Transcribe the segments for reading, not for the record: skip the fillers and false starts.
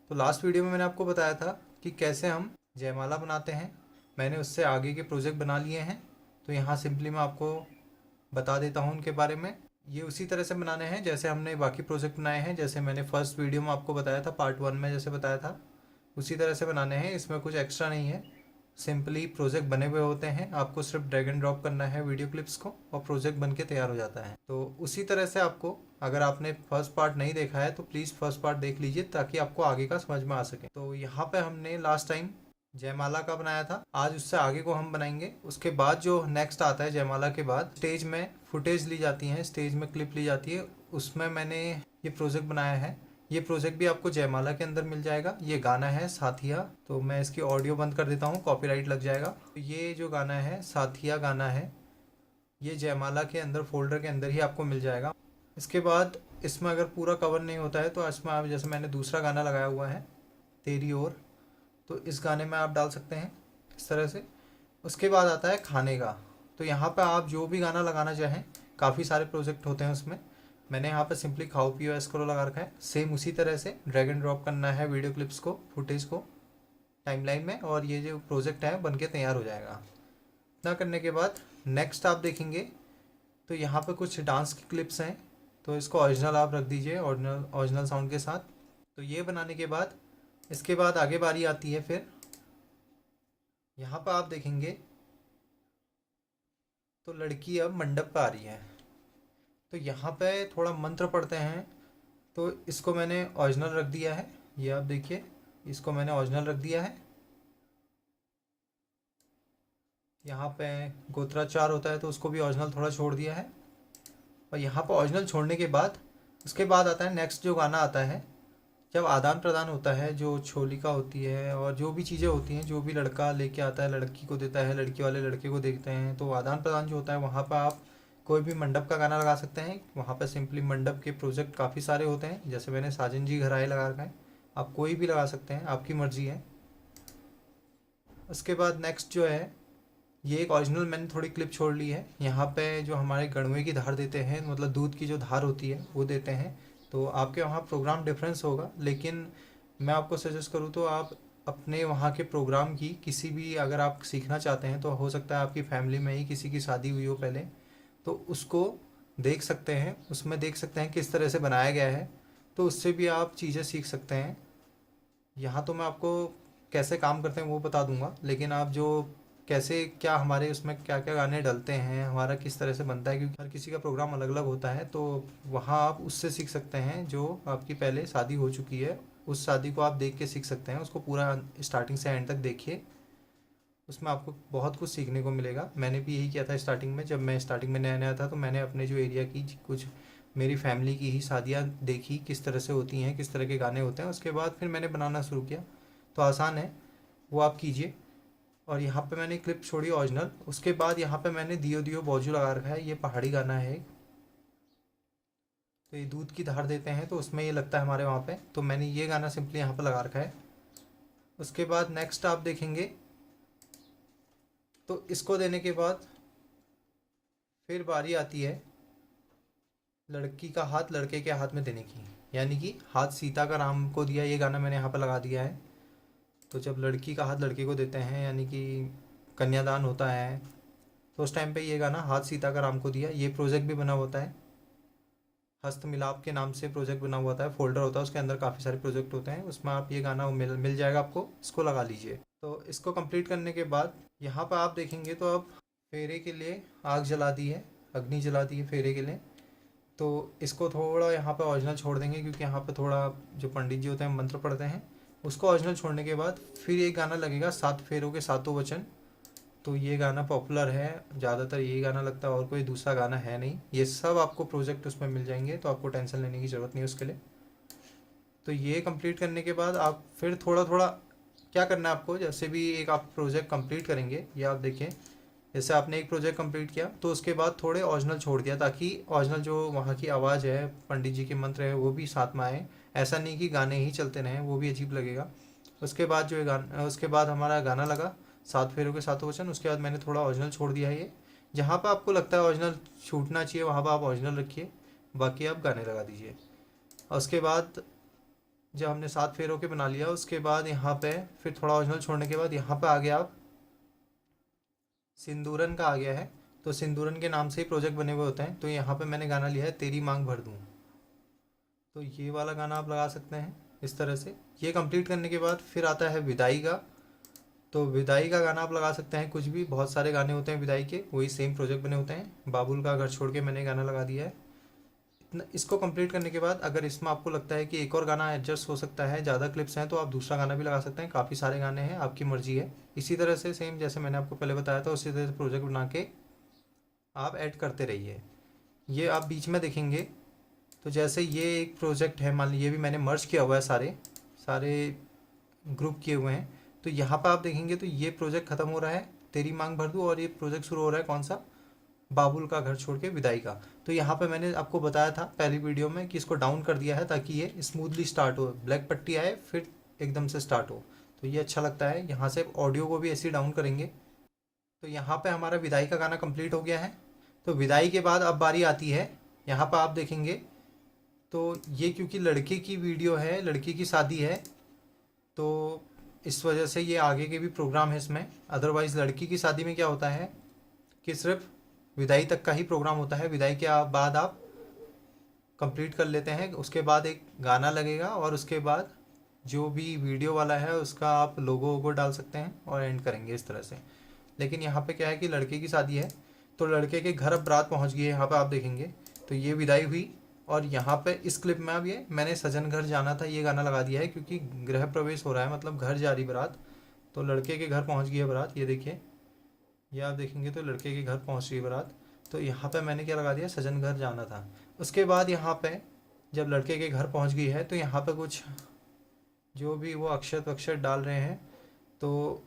तो last video में मैंने आपको बताया था कि कैसे हम जयमाला बनाते हैं। मैंने उससे आगे के प्रोजेक्ट बना लिए हैं, तो यहाँ सिंपली मैं आपको बता देता हूँ उनके बारे में। ये उसी तरह से बनाने हैं जैसे हमने बाकी प्रोजेक्ट बनाए हैं, जैसे मैंने फर्स्ट वीडियो में आपको बताया था, पार्ट 1 में जैसे बताया था उसी तरह से बनाने हैं। इसमें कुछ एक्स्ट्रा नहीं है, सिंपली प्रोजेक्ट बने हुए होते हैं, आपको सिर्फ ड्रैग एंड ड्रॉप करना है वीडियो क्लिप्स को और प्रोजेक्ट बन के तैयार हो जाता है। तो उसी तरह से आपको, अगर आपने फर्स्ट पार्ट नहीं देखा है तो प्लीज़ फर्स्ट पार्ट देख लीजिए ताकि आपको आगे का समझ में आ सके। तो यहाँ पे हमने लास्ट टाइम जयमाला का बनाया था, आज उससे आगे को हम बनाएंगे। उसके बाद जो नेक्स्ट आता है जयमाला के बाद, स्टेज में फुटेज ली जाती है, स्टेज में क्लिप ली जाती है, उसमें मैंने ये प्रोजेक्ट बनाया है। ये प्रोजेक्ट भी आपको जयमाला के अंदर मिल जाएगा। ये गाना है साथिया, तो मैं इसकी ऑडियो बंद कर देता हूँ, कॉपीराइट लग जाएगा। तो ये जो गाना है साथिया गाना है, ये जयमाला के अंदर फोल्डर के अंदर ही आपको मिल जाएगा। इसके बाद इसमें अगर पूरा कवर नहीं होता है तो इसमें आप, जैसे मैंने दूसरा गाना लगाया हुआ है तेरी ओर, तो इस गाने में आप डाल सकते हैं इस तरह से। उसके बाद आता है खाने का, तो यहाँ पर आप जो भी गाना लगाना चाहें, काफ़ी सारे प्रोजेक्ट होते हैं उसमें। मैंने यहाँ पर सिंपली खाओ पियो एस्क्रो लगा रखा है। सेम उसी तरह से ड्रैग एंड ड्रॉप करना है वीडियो क्लिप्स को, फुटेज को टाइमलाइन में, और ये जो प्रोजेक्ट है बन के तैयार हो जाएगा। इतना करने के बाद नेक्स्ट आप देखेंगे तो यहाँ पे कुछ डांस की क्लिप्स हैं, तो इसको ओरिजिनल आप रख दीजिए, ओरिजिनल साउंड के साथ। तो ये बनाने के बाद इसके बाद आगे बारी आती है। फिर यहाँ पर आप देखेंगे तो लड़की अब मंडप पर आ रही है, तो यहाँ पे थोड़ा मंत्र पढ़ते हैं। तो इसको मैंने ओरिजिनल रख दिया है, ये आप देखिए, इसको मैंने ओरिजिनल रख दिया है। यहाँ पे गोत्राचार होता है तो उसको भी ओरिजिनल थोड़ा छोड़ दिया है। और यहाँ पर ओरिजिनल छोड़ने के बाद उसके बाद आता है नेक्स्ट जो गाना आता है, जब आदान प्रदान होता है, जो छोलिका होती है और जो भी चीज़ें होती हैं, जो भी लड़का लेके आता है लड़की को देता है, लड़की वाले लड़के को देखते हैं, तो आदान प्रदान जो होता है वहाँ पर आप कोई भी मंडप का गाना लगा सकते हैं। वहाँ पर सिंपली मंडप के प्रोजेक्ट काफ़ी सारे होते हैं, जैसे मैंने साजन जी घर आए लगा रखा है, आप कोई भी लगा सकते हैं, आपकी मर्जी है। उसके बाद नेक्स्ट जो है, ये एक ओरिजिनल मैंने थोड़ी क्लिप छोड़ ली है। यहाँ पे जो हमारे गणवे की धार देते हैं, मतलब दूध की जो धार होती है वो देते हैं, तो आपके वहाँ प्रोग्राम डिफरेंस होगा, लेकिन मैं आपको सजेस्ट करूँ तो आप अपने वहाँ के प्रोग्राम की किसी भी, अगर आप सीखना चाहते हैं तो हो सकता है आपकी फैमिली में ही किसी की शादी हुई हो पहले, तो उसको देख सकते हैं, उसमें देख सकते हैं किस तरह से बनाया गया है, तो उससे भी आप चीज़ें सीख सकते हैं। यहाँ तो मैं आपको कैसे काम करते हैं वो बता दूंगा, लेकिन आप जो कैसे क्या हमारे उसमें क्या क्या गाने डलते हैं, हमारा किस तरह से बनता है, क्योंकि हर किसी का प्रोग्राम अलग अलग होता है, तो वहाँ आप उससे सीख सकते हैं। जो आपकी पहले शादी हो चुकी है उस शादी को आप देख के सीख सकते हैं, उसको पूरा स्टार्टिंग से एंड तक देखिए, उसमें आपको बहुत कुछ सीखने को मिलेगा। मैंने भी यही किया था स्टार्टिंग में, जब मैं स्टार्टिंग में नया नया था तो मैंने अपने जो एरिया की कुछ, मेरी फैमिली की ही शादियाँ देखी किस तरह से होती हैं, किस तरह के गाने होते हैं, उसके बाद फिर मैंने बनाना शुरू किया। तो आसान है, वो आप कीजिए। और यहाँ पे मैंने क्लिप छोड़ी ओरिजिनल। उसके बाद यहाँ पे मैंने दियो दियो बौजू लगा रखा है, ये पहाड़ी गाना है। तो ये दूध की धार देते हैं तो उसमें ये लगता है हमारे वहाँ पे, तो मैंने ये गाना सिंपली यहाँ पे लगा रखा है। उसके बाद नेक्स्ट आप देखेंगे तो इसको देने के बाद फिर बारी आती है लड़की का हाथ लड़के के हाथ में देने की, यानी कि हाथ सीता का राम को दिया, ये गाना मैंने यहाँ पर लगा दिया है। तो जब लड़की का हाथ लड़के को देते हैं, यानी कि कन्यादान होता है, तो उस टाइम पे ये गाना हाथ सीता का राम को दिया। ये प्रोजेक्ट भी बना होता है, हस्त मिलाप के नाम से प्रोजेक्ट बना हुआ था, फोल्डर होता है, उसके अंदर काफ़ी सारे प्रोजेक्ट होते हैं, उसमें आप ये गाना मिल जाएगा आपको, इसको लगा लीजिए। तो इसको कंप्लीट करने के बाद यहाँ पर आप देखेंगे तो अब फेरे के लिए आग जला दी है, अग्नि जला दी है फेरे के लिए। तो इसको थोड़ा यहाँ पे ओरिजिनल छोड़ देंगे, क्योंकि यहाँ पे थोड़ा जो पंडित जी होते हैं मंत्र पढ़ते हैं, उसको ओरिजिनल छोड़ने के बाद फिर एक गाना लगेगा, 7 फेरों के सातों वचन। तो ये गाना पॉपुलर है, ज़्यादातर यही गाना लगता है, और कोई दूसरा गाना है नहीं। ये सब आपको प्रोजेक्ट उसमें मिल जाएंगे, तो आपको टेंशन लेने की ज़रूरत नहीं है उसके लिए। तो ये कंप्लीट करने के बाद आप फिर थोड़ा थोड़ा क्या करना है आपको, जैसे भी एक आप प्रोजेक्ट कंप्लीट करेंगे, ये आप देखें, जैसे आपने एक प्रोजेक्ट कंप्लीट किया तो उसके बाद थोड़े ओरिजिनल छोड़ दिया, ताकि ओरिजिनल जो वहाँ की आवाज़ है, पंडित जी के मंत्र है, वो भी साथ में आए। ऐसा नहीं कि गाने ही चलते रहें, वो भी अजीब लगेगा। उसके बाद जो गाना, उसके बाद हमारा गाना लगा 7 फेरों के सातों वचन, उसके बाद मैंने थोड़ा ओरिजिनल छोड़ दिया है। ये जहाँ पर आपको लगता है ओरिजिनल छूटना चाहिए वहाँ पर आप ओरिजिनल रखिए, बाकी आप गाने लगा दीजिए। और उसके बाद जब हमने 7 फेरों के बना लिया उसके बाद यहाँ पे फिर थोड़ा ओरिजिनल छोड़ने के बाद यहाँ पे आ गया आप सिंदूरन का आ गया है। तो सिंदूरन के नाम से ही प्रोजेक्ट बने हुए होते हैं। तो यहाँ पे मैंने गाना लिया है तेरी मांग भर दूँ। तो ये वाला गाना आप लगा सकते हैं इस तरह से। ये कंप्लीट करने के बाद फिर आता है विदाई का। तो विदाई का गाना आप लगा सकते हैं कुछ भी, बहुत सारे गाने होते हैं विदाई के, वही सेम प्रोजेक्ट बने होते हैं। बाबुल का घर छोड़ के मैंने गाना लगा दिया है। इसको कंप्लीट करने के बाद अगर इसमें आपको लगता है कि एक और गाना एडजस्ट हो सकता है, ज़्यादा क्लिप्स हैं, तो आप दूसरा गाना भी लगा सकते हैं। काफ़ी सारे गाने हैं, आपकी मर्जी है। इसी तरह से सेम जैसे मैंने आपको पहले बताया था उसी तरह से प्रोजेक्ट बना के आप ऐड करते रहिए। ये आप बीच में देखेंगे तो जैसे ये एक प्रोजेक्ट है, मान लीजिए ये भी मैंने मर्ज किया हुआ है, सारे सारे ग्रुप किए हुए हैं। तो यहाँ पर आप देखेंगे तो ये प्रोजेक्ट ख़त्म हो रहा है तेरी मांग भर दूँ, और ये प्रोजेक्ट शुरू हो रहा है कौन सा, बाबुल का घर छोड़ के विदाई का। तो यहाँ पे मैंने आपको बताया था पहली वीडियो में कि इसको डाउन कर दिया है ताकि ये स्मूथली स्टार्ट हो, ब्लैक पट्टी आए फिर एकदम से स्टार्ट हो, तो ये अच्छा लगता है। यहाँ से ऑडियो को भी ऐसे ही डाउन करेंगे। तो यहाँ पे हमारा विदाई का गाना कंप्लीट हो गया है। तो विदाई के बाद अब बारी आती है, यहाँ पर आप देखेंगे तो ये क्योंकि लड़के की वीडियो है, लड़की की शादी है, तो इस वजह से ये आगे के भी प्रोग्राम है इसमें। अदरवाइज़ लड़की की शादी में क्या होता है कि सिर्फ विदाई तक का ही प्रोग्राम होता है। विदाई के बाद आप कंप्लीट कर लेते हैं, उसके बाद एक गाना लगेगा और उसके बाद जो भी वीडियो वाला है उसका आप लोगो डाल सकते हैं और एंड करेंगे इस तरह से। लेकिन यहाँ पे क्या है कि लड़के की शादी है, तो लड़के के घर अब बारात पहुँच गई है। यहाँ पे आप देखेंगे तो ये विदाई हुई, और यहाँ पे इस क्लिप में अब ये मैंने सजन घर जाना था ये गाना लगा दिया है, क्योंकि गृह प्रवेश हो रहा है, मतलब घर जा रही बारात। तो लड़के के घर पहुँच गई है बारात, ये देखिए, ये आप देखेंगे तो लड़के के घर पहुँच रही है बारात। तो यहाँ पे मैंने क्या लगा दिया, सजन घर जाना था। उसके बाद यहाँ पे जब लड़के के घर पहुँच गई है तो यहाँ पे कुछ जो भी वो अक्षत वक्षत डाल रहे हैं, तो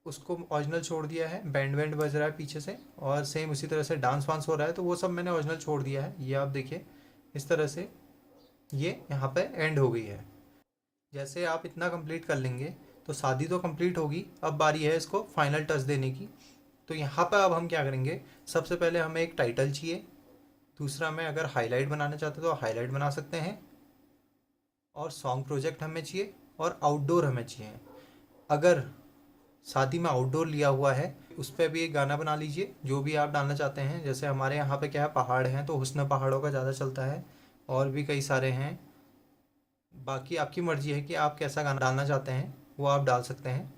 उसको ओरिजिनल छोड़ दिया है। बैंड वैंड बज रहा है पीछे से, और सेम उसी तरह से डांस वांस हो रहा है, तो वो सब मैंने ओरिजिनल छोड़ दिया है। ये आप देखिए इस तरह से ये यहाँ पे एंड हो गई है। जैसे आप इतना कंप्लीट कर लेंगे तो शादी तो कंप्लीट होगी। अब बारी है इसको फाइनल टच देने की। तो यहाँ पर अब हम क्या करेंगे, सबसे पहले हमें एक टाइटल चाहिए। दूसरा में अगर हाईलाइट बनाना चाहते तो हाईलाइट बना सकते हैं, और सॉन्ग प्रोजेक्ट हमें चाहिए, और आउटडोर हमें चाहिए। अगर शादी में आउटडोर लिया हुआ है उस पर भी एक गाना बना लीजिए जो भी आप डालना चाहते हैं। जैसे हमारे यहाँ पे क्या है, पहाड़ हैं, तो हुस्न पहाड़ों का ज़्यादा चलता है, और भी कई सारे हैं। बाकी आपकी मर्जी है कि आप कैसा गाना डालना चाहते हैं, वो आप डाल सकते हैं।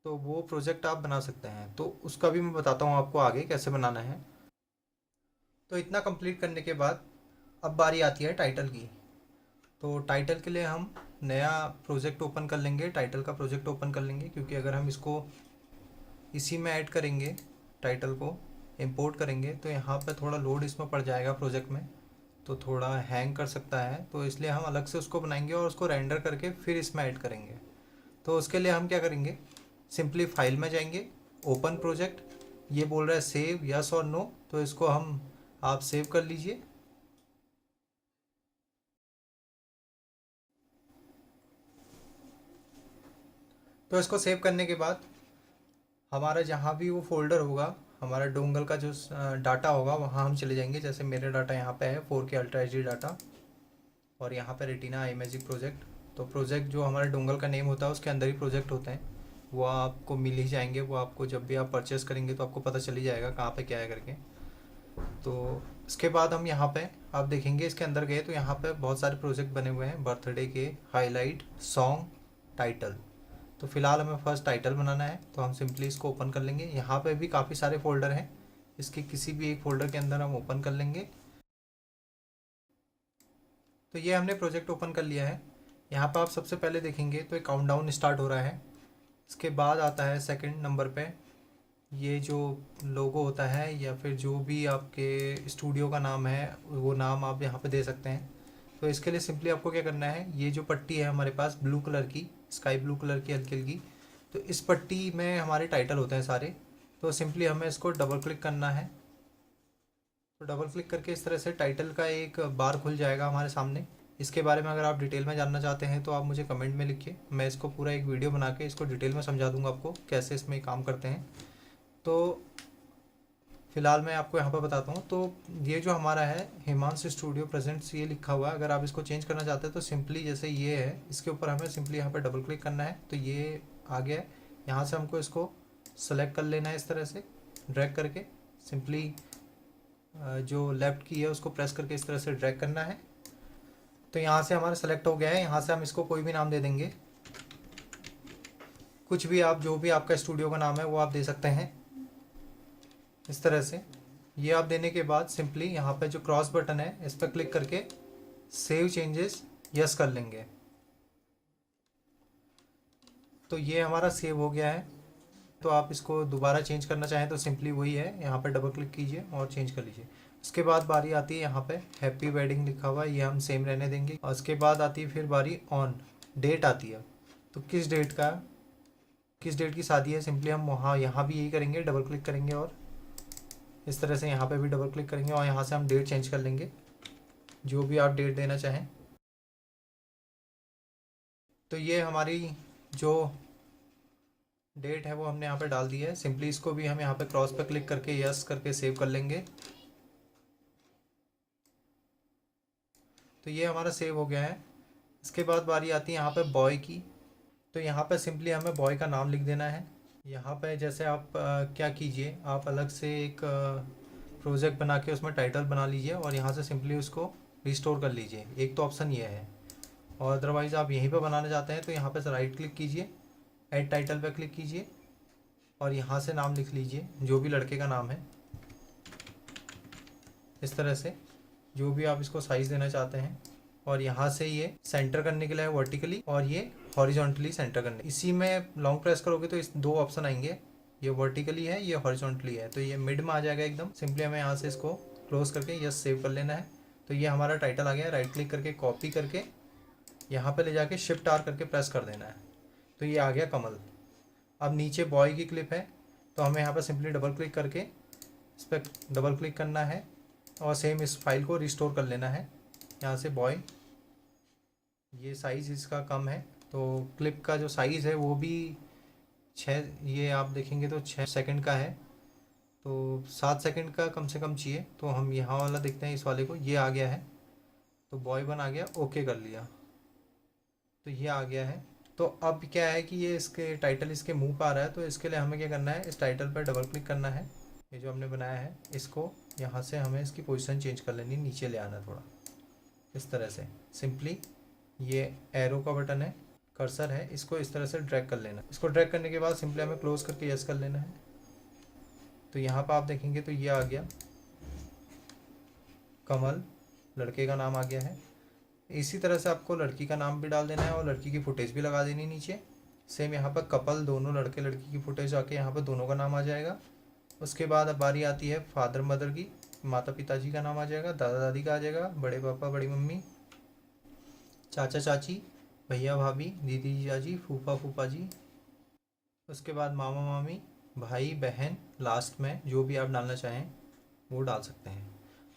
तो वो प्रोजेक्ट आप बना सकते हैं, तो उसका भी मैं बताता हूँ आपको आगे कैसे बनाना है। तो इतना कंप्लीट करने के बाद अब बारी आती है टाइटल की। तो टाइटल के लिए हम नया प्रोजेक्ट ओपन कर लेंगे, टाइटल का प्रोजेक्ट ओपन कर लेंगे, क्योंकि अगर हम इसको इसी में ऐड करेंगे, टाइटल को इंपोर्ट करेंगे, तो यहाँ पे थोड़ा लोड इसमें पड़ जाएगा प्रोजेक्ट में, तो थोड़ा हैंग कर सकता है। तो इसलिए हम अलग से उसको बनाएंगे और उसको रेंडर करके फिर इसमें ऐड करेंगे। तो उसके लिए हम क्या करेंगे, सिंपली फाइल में जाएंगे, ओपन प्रोजेक्ट, ये बोल रहा है सेव यस और नो, तो इसको हम आप सेव कर लीजिए। तो इसको सेव करने के बाद हमारा जहाँ भी वो फोल्डर होगा, हमारा डोंगल का जो डाटा होगा वहाँ हम चले जाएंगे। जैसे मेरे डाटा यहाँ पे है 4K ultra H D data, और यहाँ पे रेटिना आई मैजिक प्रोजेक्ट। तो प्रोजेक्ट जो हमारे डोंगल का नेम होता है उसके अंदर ही प्रोजेक्ट होते हैं, वो आपको मिल ही जाएंगे। वो आपको जब भी आप परचेस करेंगे तो आपको पता चल ही जाएगा कहाँ पे क्या है करके। तो इसके बाद हम यहाँ पे आप देखेंगे इसके अंदर गए तो यहाँ पे बहुत सारे प्रोजेक्ट बने हुए हैं, बर्थडे के, हाईलाइट, सॉन्ग, टाइटल। तो फिलहाल हमें फर्स्ट टाइटल बनाना है, तो हम सिंपली इसको ओपन कर लेंगे। यहाँ पे भी काफ़ी सारे फोल्डर हैं, इसके किसी भी एक फ़ोल्डर के अंदर हम ओपन कर लेंगे। तो ये हमने प्रोजेक्ट ओपन कर लिया है। यहाँ पर आप सबसे पहले देखेंगे तो एक काउंटडाउन स्टार्ट हो रहा है। इसके बाद आता है सेकंड नंबर पे ये जो लोगो होता है, या फिर जो भी आपके स्टूडियो का नाम है वो नाम आप यहाँ पे दे सकते हैं। तो इसके लिए सिंपली आपको क्या करना है, ये जो पट्टी है हमारे पास ब्लू कलर की, स्काई ब्लू कलर की हल्की हल्की, तो इस पट्टी में हमारे टाइटल होते हैं सारे। तो सिंपली हमें इसको डबल क्लिक करना है। तो डबल क्लिक करके इस तरह से टाइटल का एक बार खुल जाएगा हमारे सामने। इसके बारे में अगर आप डिटेल में जानना चाहते हैं तो आप मुझे कमेंट में लिखिए, मैं इसको पूरा एक वीडियो बना के इसको डिटेल में समझा दूंगा आपको कैसे इसमें काम करते हैं। तो फ़िलहाल मैं आपको यहाँ पर बताता हूँ। तो ये जो हमारा है हिमांशु स्टूडियो प्रेजेंट्स ये लिखा हुआ है। अगर आप इसको चेंज करना चाहते हैं तो सिंपली जैसे ये है, इसके ऊपर हमें सिंपली यहाँ पर डबल क्लिक करना है तो ये आ गया है। यहाँ से हमको इसको सेलेक्ट कर लेना है, इस तरह से ड्रैग करके सिंपली जो लेफ़्ट की है उसको प्रेस करके इस तरह से ड्रैग करना है। तो यहाँ से हमारा सेलेक्ट हो गया है। यहाँ से हम इसको कोई भी नाम दे देंगे, कुछ भी आप, जो भी आपका स्टूडियो का नाम है वो आप दे सकते हैं इस तरह से। ये आप देने के बाद सिंपली यहाँ पे जो क्रॉस बटन है इस पर क्लिक करके सेव चेंजेस यस कर लेंगे। तो ये हमारा सेव हो गया है। तो आप इसको दोबारा चेंज करना चाहें तो सिंपली वही है, यहाँ पे डबल क्लिक कीजिए और चेंज कर लीजिए। उसके बाद बारी आती है यहाँ पे हैप्पी वेडिंग लिखा हुआ है, ये हम सेम रहने देंगे। और उसके बाद आती है फिर बारी ऑन, डेट आती है। तो किस डेट की शादी है, सिंपली हम वहाँ यहाँ भी यही करेंगे, डबल क्लिक करेंगे और इस तरह से यहाँ पे भी डबल क्लिक करेंगे और यहाँ से हम डेट चेंज कर लेंगे, जो भी आप डेट देना चाहें। तो ये हमारी जो डेट है वो हमने यहाँ पे डाल दी है। सिंपली इसको भी हम यहाँ पे क्रॉस पे क्लिक करके यस करके सेव कर लेंगे। तो ये हमारा सेव हो गया है। इसके बाद बारी आती है यहाँ पे बॉय की। तो यहाँ पे सिंपली हमें बॉय का नाम लिख देना है। यहाँ पे जैसे आप क्या कीजिए, आप अलग से एक प्रोजेक्ट बना के उसमें टाइटल बना लीजिए और यहाँ से सिंपली उसको रिस्टोर कर लीजिए। एक तो ऑप्शन ये है, और अदरवाइज़ आप यहीं पे बनाना चाहते हैं तो यहाँ पे राइट क्लिक कीजिए, ऐड टाइटल पे क्लिक कीजिए और यहाँ से नाम लिख लीजिए जो भी लड़के का नाम है, इस तरह से जो भी आप इसको साइज़ देना चाहते हैं। और यहाँ से ये सेंटर करने के लिए वर्टिकली और ये हॉरिजॉन्टली सेंटर करने। इसी में लॉन्ग प्रेस करोगे तो इस दो ऑप्शन आएंगे, ये वर्टिकली है, ये हॉरिजॉन्टली है, तो ये मिड में आ जाएगा एकदम। सिंपली हमें यहाँ से इसको क्लोज करके यस सेव कर लेना है। तो ये हमारा टाइटल आ गया है। राइट क्लिक करके कॉपी करके यहाँ पे ले जाके शिफ्ट आर करके प्रेस कर देना है। तो ये आ गया कमल। अब नीचे बॉय की क्लिप है तो हमें यहाँ पर सिंपली डबल क्लिक करके इस पर डबल क्लिक करना है और सेम इस फाइल को रिस्टोर कर लेना है। यहाँ से बॉय, ये साइज़ इसका कम है तो क्लिप का जो साइज़ है वो भी 6, ये आप देखेंगे तो 6 सेकंड का है, तो 7 सेकंड का कम से कम चाहिए। तो हम यहाँ वाला देखते हैं, इस वाले को, ये आ गया है। तो बॉय बन आ गया, ओके कर लिया, तो ये आ गया है। तो अब क्या है कि ये इसके टाइटल इसके मुंह पर आ रहा है, तो इसके लिए हमें क्या करना है, इस टाइटल पर डबल क्लिक करना है। ये जो हमने बनाया है इसको यहाँ से हमें इसकी पोजीशन चेंज कर लेनी, नीचे ले आना थोड़ा, इस तरह से। सिंपली ये एरो का बटन है, कर्सर है, इसको इस तरह से ड्रैग कर लेना। इसको ड्रैग करने के बाद सिंपली हमें क्लोज करके यस कर लेना है। तो यहाँ पर आप देखेंगे तो ये आ गया कमल, लड़के का नाम आ गया है। इसी तरह से आपको लड़की का नाम भी डाल देना है और लड़की की फुटेज भी लगा देनी नीचे। सेम यहाँ पर कपल, दोनों लड़के लड़की की फुटेज आके यहाँ पर दोनों का नाम आ जाएगा। उसके बाद अब बारी आती है फादर मदर की, माता पिताजी का नाम आ जाएगा, दादा दादी का आ जाएगा, बड़े पापा बड़ी मम्मी, चाचा चाची, भैया भाभी, दीदी जीजाजी, फूफा फूफा जी। उसके बाद मामा मामी, भाई बहन, लास्ट में जो भी आप डालना चाहें वो डाल सकते हैं।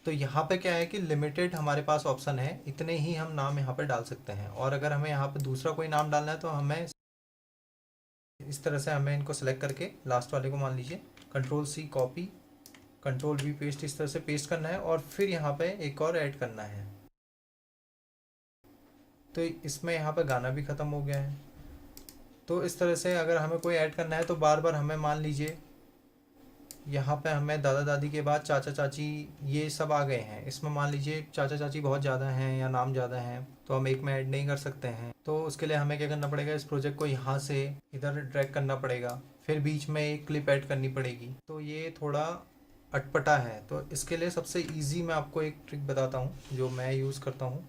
तो यहाँ पे क्या है कि लिमिटेड हमारे पास ऑप्शन है, इतने ही हम नाम यहाँ पे डाल सकते हैं। और अगर हमें यहाँ पे दूसरा कोई नाम डालना है तो हमें इस तरह से हमें इनको सेलेक्ट करके लास्ट वाले को मान लीजिए Ctrl+C कॉपी, Ctrl+V पेस्ट, इस तरह से पेस्ट करना है और फिर यहाँ पे एक और ऐड करना है। तो इसमें यहाँ पे गाना भी ख़त्म हो गया है। तो इस तरह से अगर हमें कोई ऐड करना है तो बार बार हमें, मान लीजिए यहाँ पे हमें दादा दादी के बाद चाचा चाची ये सब आ गए हैं, इसमें मान लीजिए चाचा चाची बहुत ज़्यादा हैं या नाम ज़्यादा हैं तो हम एक में ऐड नहीं कर सकते हैं। तो उसके लिए हमें क्या करना पड़ेगा, इस प्रोजेक्ट को यहाँ से इधर ड्रैग करना पड़ेगा, फिर बीच में एक क्लिप ऐड करनी पड़ेगी। तो ये थोड़ा अटपटा है। तो इसके लिए सबसे ईजी मैं आपको एक ट्रिक बताता हूँ जो मैं यूज़ करता हूँ।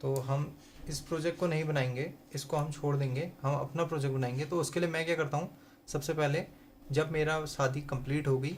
तो हम इस प्रोजेक्ट को नहीं बनाएंगे, इसको हम छोड़ देंगे, हम अपना प्रोजेक्ट बनाएंगे। तो उसके लिए मैं क्या करता हूँ, सबसे पहले जब मेरा शादी कंप्लीट हो गई